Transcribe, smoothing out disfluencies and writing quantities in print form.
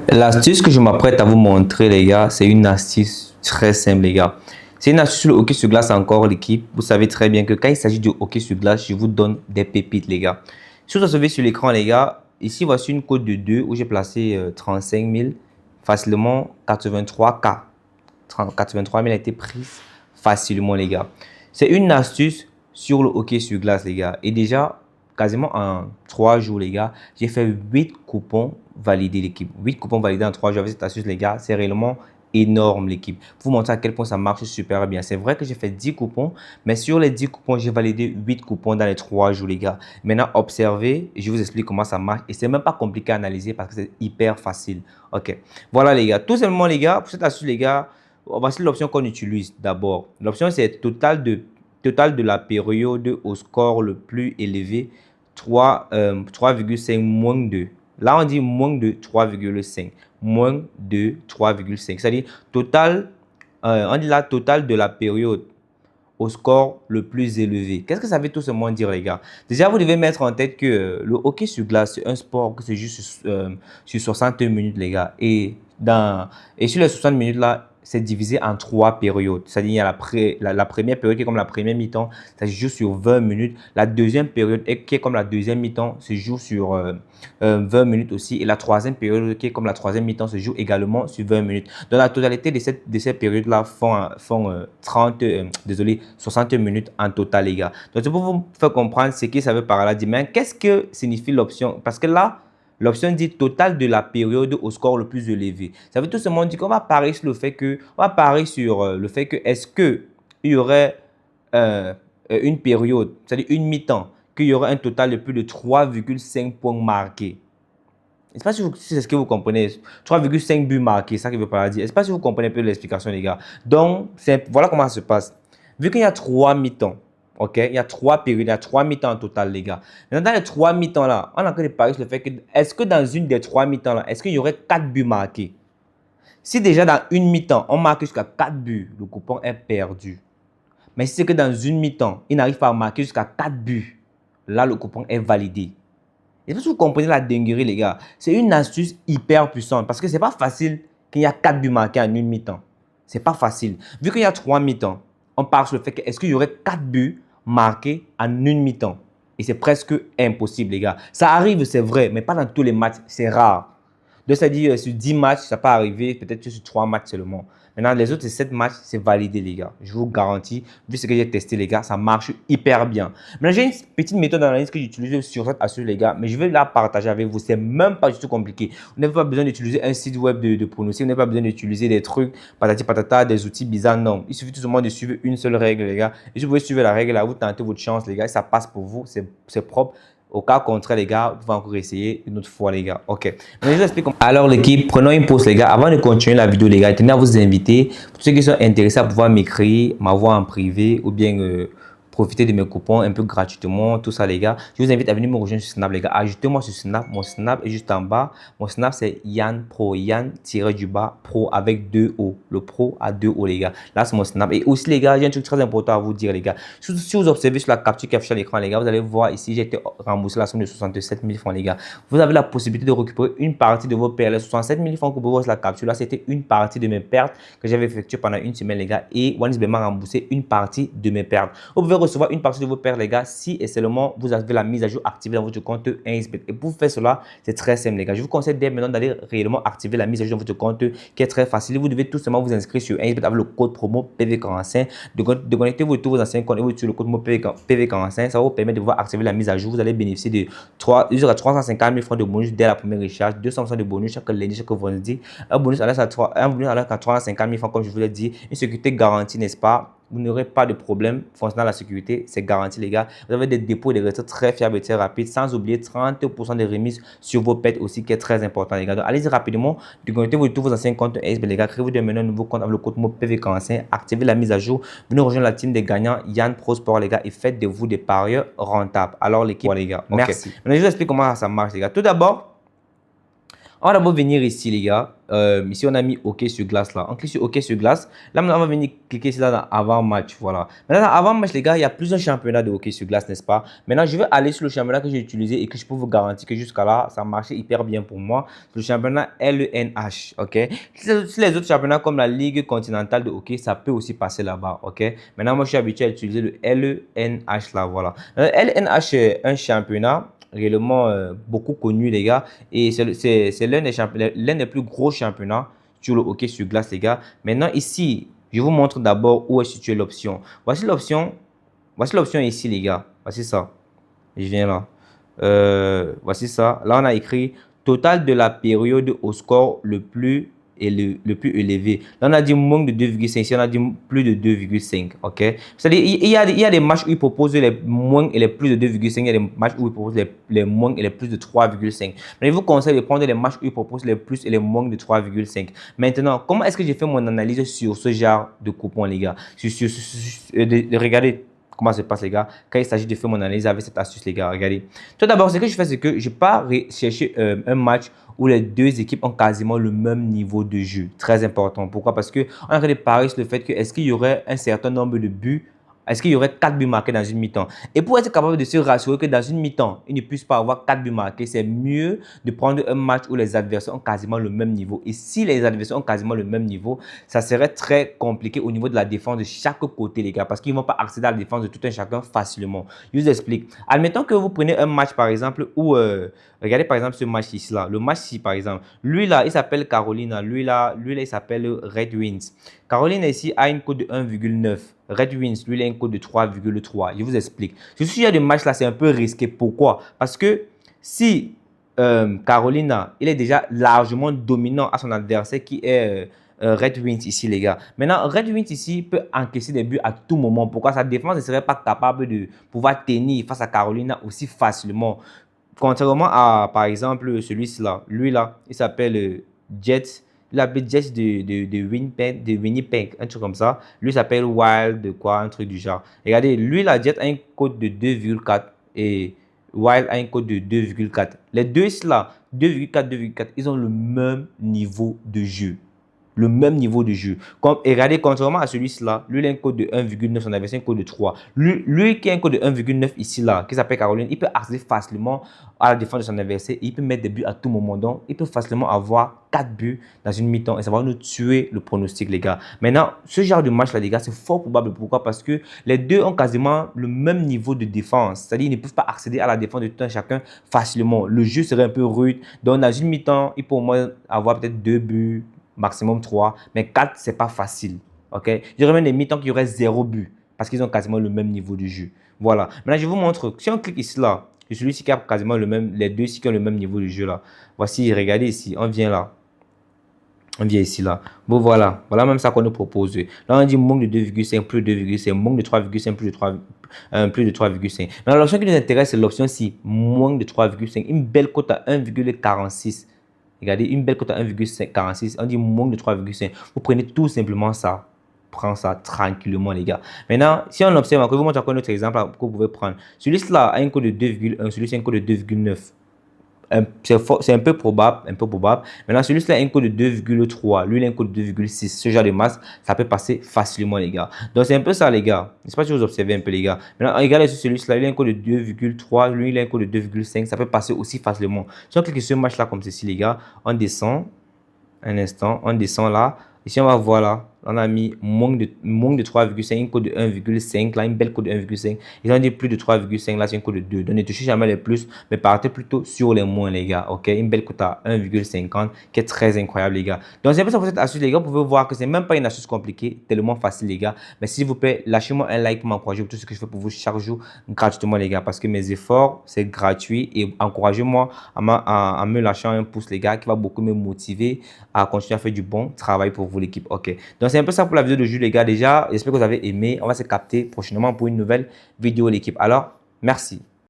L'astuce que je m'apprête à vous montrer, les gars, c'est une astuce très simple, les gars. C'est une astuce sur le hockey sur glace encore, l'équipe. Vous savez très bien que quand il s'agit du hockey sur glace, je vous donne des pépites, les gars. Si vous observez sur l'écran, les gars, ici, voici une cote de 2 où j'ai placé 35 000, facilement 83K. 83 000 a été prise facilement, les gars. C'est une astuce sur le hockey sur glace, les gars. Et déjà, quasiment en 3 jours, les gars, j'ai fait 8 coupons validés, l'équipe. 8 coupons validés en 3 jours avec cette astuce, les gars. C'est réellement énorme, l'équipe. Pour vous montrer à quel point ça marche super bien. C'est vrai que j'ai fait 10 coupons, mais sur les 10 coupons, j'ai validé 8 coupons dans les 3 jours, les gars. Maintenant, observez, je vous explique comment ça marche. Et c'est même pas compliqué à analyser parce que c'est hyper facile. OK. Voilà, les gars. Tout simplement, les gars, pour cette astuce, les gars, voici l'option qu'on utilise d'abord. L'option, c'est total de la période au score le plus élevé, 3,5 moins 2. Là, on dit moins de 3,5. Moins de 3,5. C'est-à-dire total, on dit là total de la période au score le plus élevé. Qu'est-ce que ça veut tout simplement dire, les gars? Déjà, vous devez mettre en tête que le hockey sur glace, c'est un sport que c'est juste sur 60 minutes, les gars. Et sur les 60 minutes là, c'est divisé en 3 périodes. C'est-à-dire, il y a la première période qui est comme la première mi-temps, ça se joue sur 20 minutes. La deuxième période qui est comme la deuxième mi-temps se joue sur 20 minutes aussi. Et la troisième période qui est comme la troisième mi-temps se joue également sur 20 minutes. Donc, la totalité de ces périodes-là font 60 minutes en total, les gars. Donc, c'est pour vous faire comprendre ce que ça veut par là. Dire, mais qu'est-ce que signifie l'option? Parce que là, l'option dit total de la période au score le plus élevé. Ça veut tout simplement dire qu'on va parier sur le fait que, est-ce que il y aurait une période, c'est-à-dire une mi-temps, qu'il y aurait un total de plus de 3,5 points marqués. Je ne sais pas si c'est ce que vous comprenez. 3,5 buts marqués, c'est ça que je veux pas dire. Je ne sais pas si vous comprenez un peu l'explication, les gars. Donc, voilà comment ça se passe. Vu qu'il y a 3 mi-temps, ok, il y a 3 périodes, il y a 3 mi-temps en total, les gars. Maintenant, dans les 3 mi-temps là, on a que de parier sur le fait que, est-ce que dans une des 3 mi-temps là, est-ce qu'il y aurait 4 buts marqués? Si déjà dans une mi-temps, on marque jusqu'à 4 buts, le coupon est perdu. Mais si c'est que dans une mi-temps, il n'arrive pas à marquer jusqu'à 4 buts, là, le coupon est validé. Et si vous comprenez la dinguerie, les gars, c'est une astuce hyper puissante parce que c'est pas facile qu'il y a 4 buts marqués en une mi-temps. C'est pas facile. Vu qu'il y a 3 mi-temps, on part sur le fait que est-ce qu'il y aurait 4 buts marqués en une mi-temps. Et c'est presque impossible, les gars. Ça arrive, c'est vrai, mais pas dans tous les matchs, c'est rare. Donc, c'est-à-dire, sur 10 matchs, ça peut arriver, peut-être sur 3 matchs seulement. Maintenant, les autres 7 matchs, c'est validé, les gars. Je vous garantis, vu ce que j'ai testé, les gars, ça marche hyper bien. Maintenant, j'ai une petite méthode d'analyse que j'utilise sur cette astuce, les gars, mais je vais la partager avec vous. C'est même pas du tout compliqué. Vous n'avez pas besoin d'utiliser un site web de pronostic, vous n'avez pas besoin d'utiliser des trucs, patati patata, des outils bizarres, non. Il suffit tout simplement de suivre une seule règle, les gars. Et si vous pouvez suivre la règle, là, vous tentez votre chance, les gars, et ça passe pour vous, c'est propre. Au cas contraire, les gars, vous pouvez encore essayer une autre fois, les gars. OK. Mais je vous explique comment. Alors, l'équipe, prenons une pause, les gars. Avant de continuer la vidéo, les gars, je tenais à vous inviter, pour ceux qui sont intéressés à pouvoir m'écrire, m'avoir en privé ou bien profiter de mes coupons un peu gratuitement, tout ça, les gars. Je vous invite à venir me rejoindre sur Snap, les gars. Ajoutez-moi sur Snap. Mon Snap est juste en bas. Mon Snap, c'est Yann Pro. Yann-du-bas Pro avec 2 O. Le Pro à 2 O, les gars. Là, c'est mon Snap. Et aussi, les gars, j'ai un truc très important à vous dire, les gars. Si vous observez sur la capture qui affiche à l'écran, les gars, vous allez voir ici, j'ai été remboursé la somme de 67 000 francs, les gars. Vous avez la possibilité de récupérer une partie de vos pertes. Les 67 000 francs que vous voyez sur la capture, là, c'était une partie de mes pertes que j'avais effectuées pendant une semaine, les gars. Et OneXBet m'a remboursé une partie de mes pertes. Vous pouvez recevoir une partie de vos pertes, les gars, si et seulement vous avez la mise à jour activée dans votre compte 1xBet. Et pour faire cela, c'est très simple, les gars. Je vous conseille dès maintenant d'aller réellement activer la mise à jour dans votre compte qui est très facile. Vous devez tout simplement vous inscrire sur 1xBet avec le code promo PV45. De connecter tous vos anciens comptes et vous utilisez le code promo PV45. Ça va vous permettre de pouvoir activer la mise à jour. Vous allez bénéficier de 350 000 francs de bonus dès la première recharge, 200% de bonus chaque lundi, chaque vendredi. Un bonus à 350 000 francs, comme je vous l'ai dit. Une sécurité garantie, n'est-ce pas? Vous n'aurez pas de problème concernant la sécurité, c'est garanti, les gars. Vous avez des dépôts et des retraits très fiables et très rapides, sans oublier 30% de remise sur vos pets aussi, qui est très important, les gars. Donc, allez-y rapidement, déconnectez tous vos anciens comptes SB, les gars. Créez-vous de maintenant un nouveau compte avec le code mot PV45, activez la mise à jour, venez rejoindre la team des gagnants Yann Pro Sport, les gars, et faites de vous des parieurs rentables. Alors, l'équipe, les gars, merci. Maintenant, je vous explique comment ça marche, les gars. Tout d'abord, on va d'abord venir ici, les gars. ici, on a mis OK sur glace là. On clique sur OK sur glace. Là, maintenant, on va venir cliquer ici là dans avant-match. Voilà. Maintenant, dans avant-match, les gars, il y a plusieurs championnats de hockey sur glace, n'est-ce pas? Maintenant, je vais aller sur le championnat que j'ai utilisé et que je peux vous garantir que jusqu'à là, ça marchait hyper bien pour moi. Le championnat LENH. OK? Si les autres championnats comme la Ligue continentale de hockey, ça peut aussi passer là-bas. OK? Maintenant, moi, je suis habitué à utiliser le LENH là. Voilà. Le LNH est un championnat réellement beaucoup connu, les gars. Et c'est l'un des plus gros championnats sur le hockey sur glace, les gars. Maintenant, ici, je vous montre d'abord où est située l'option. Voici l'option ici, les gars. Voici ça. Je viens là. Voici ça. Là, on a écrit total de la période au score le plus élevé. Là, on a dit moins de 2,5. Ici, on a dit plus de 2,5. OK? C'est-à-dire, il y a des matchs où ils proposent les moins et les plus de 2,5. Il y a des matchs où ils proposent les moins et les plus de 3,5. Mais je vous conseille de prendre les matchs où ils proposent les plus et les moins de 3,5. Maintenant, comment est-ce que j'ai fait mon analyse sur ce genre de coupon, les gars? Regardez comment ça se passe, les gars, quand il s'agit de faire mon analyse avec cette astuce, les gars. Regardez. Tout d'abord, ce que je fais, c'est que je pars chercher un match où les deux équipes ont quasiment le même niveau de jeu. Très important. Pourquoi? Parce qu'on est en train de parier sur le fait que est-ce qu'il y aurait un certain nombre de buts. Est-ce qu'il y aurait 4 buts marqués dans une mi-temps? Et pour être capable de se rassurer que dans une mi-temps, il ne puisse pas avoir 4 buts marqués, c'est mieux de prendre un match où les adversaires ont quasiment le même niveau. Et si les adversaires ont quasiment le même niveau, ça serait très compliqué au niveau de la défense de chaque côté, les gars, parce qu'ils ne vont pas accéder à la défense de tout un chacun facilement. Je vous explique. Admettons que vous prenez un match, par exemple, où... regardez, par exemple, ce match ici, là. Le match ici, par exemple. Lui, là, il s'appelle Carolina. Lui, là, il s'appelle Red Wings. Carolina, ici, a une cote de 1,9. Red Wings, lui, il a une cote de 3,3. Je vous explique. Ce sujet de match là, c'est un peu risqué. Pourquoi? Parce que si Carolina, il est déjà largement dominant à son adversaire qui est Red Wings ici, les gars. Maintenant, Red Wings ici peut encaisser des buts à tout moment. Pourquoi? Sa défense ne serait pas capable de pouvoir tenir face à Carolina aussi facilement. Contrairement à, par exemple, celui-là. Lui, là, il s'appelle Jets. Il appelle Jets de Winnipeg, un truc comme ça. Lui s'appelle Wild, quoi, un truc du genre. Regardez, lui, la Jet a une cote de 2,4 et Wild a une cote de 2,4. Les deux, là, 2,4, 2,4, ils ont le même niveau de jeu. Le même niveau de jeu. Et regardez, contrairement à celui-là, lui, il a un code de 1,9, son adversaire un code de 3. Lui qui a un code de 1,9 ici, là, qui s'appelle Caroline, il peut accéder facilement à la défense de son adversaire. Il peut mettre des buts à tout moment. Donc, il peut facilement avoir 4 buts dans une mi-temps et ça va nous tuer le pronostic, les gars. Maintenant, ce genre de match-là, les gars, c'est fort probable. Pourquoi? Parce que les deux ont quasiment le même niveau de défense. C'est-à-dire, ils ne peuvent pas accéder à la défense de tout un chacun facilement. Le jeu serait un peu rude. Donc, dans une mi-temps, il peut au moins avoir peut-être 2 buts, maximum 3, mais 4, c'est pas facile. Ok? J'aurais même des mi-temps qui auraient 0 but parce qu'ils ont quasiment le même niveau de jeu. Voilà. Maintenant, je vous montre. Si on clique ici, là, c'est celui-ci qui a quasiment le même, les deux ici qui ont le même niveau de jeu, là. Voici, regardez ici. On vient là. On vient ici, là. Bon, voilà. Voilà même ça qu'on nous propose. Là, on dit manque de 2,5 plus de 2,5, manque de 3,5 plus de 3, plus de 3,5. Mais l'option qui nous intéresse, c'est l'option ci, moins de 3,5. Une belle cote à 1,46. Regardez, une belle cote à 1,46. On dit moins de 3,5. Vous prenez tout simplement ça. Prends ça tranquillement, les gars. Maintenant, si on observe, je vous montre encore un autre exemple que vous pouvez prendre. Celui-là a un code de 2,1, celui-ci a un code de 2,9. C'est un peu probable, Maintenant, celui-là a un code de 2,3. Lui, il a un code de 2,6. Ce genre de masse, ça peut passer facilement, les gars. Donc, c'est un peu ça, les gars. Je ne sais pas si vous observez un peu, les gars. Maintenant, regardez sur celui-là, il a un code de 2,3. Lui, il a un code de 2,5. Ça peut passer aussi facilement. Si on clique sur ce match-là comme ceci, les gars, on descend. Un instant, on descend là. Ici, on va voir là. On a mis moins de 3,5, une code de 1,5, là, une belle code de 1,5. Ils ont dit plus de 3,5, là, c'est une code de 2. Donc, ne touchez jamais les plus, mais partez plutôt sur les moins, les gars. Ok, une belle cote à 1,50 qui est très incroyable, les gars. Donc, c'est un peu ça pour cette astuce, les gars. Vous pouvez voir que c'est même pas une astuce compliquée, tellement facile, les gars. Mais s'il vous plaît, lâchez-moi un like pour m'encourager pour tout ce que je fais pour vous chaque jour gratuitement, les gars. Parce que mes efforts, c'est gratuit et encouragez-moi à me lâcher un pouce, les gars, qui va beaucoup me motiver à continuer à faire du bon travail pour vous, l'équipe. Ok, donc c'est un peu ça pour la vidéo de jeu, les gars. Déjà, j'espère que vous avez aimé. On va se capter prochainement pour une nouvelle vidéo, l'équipe. Alors, merci.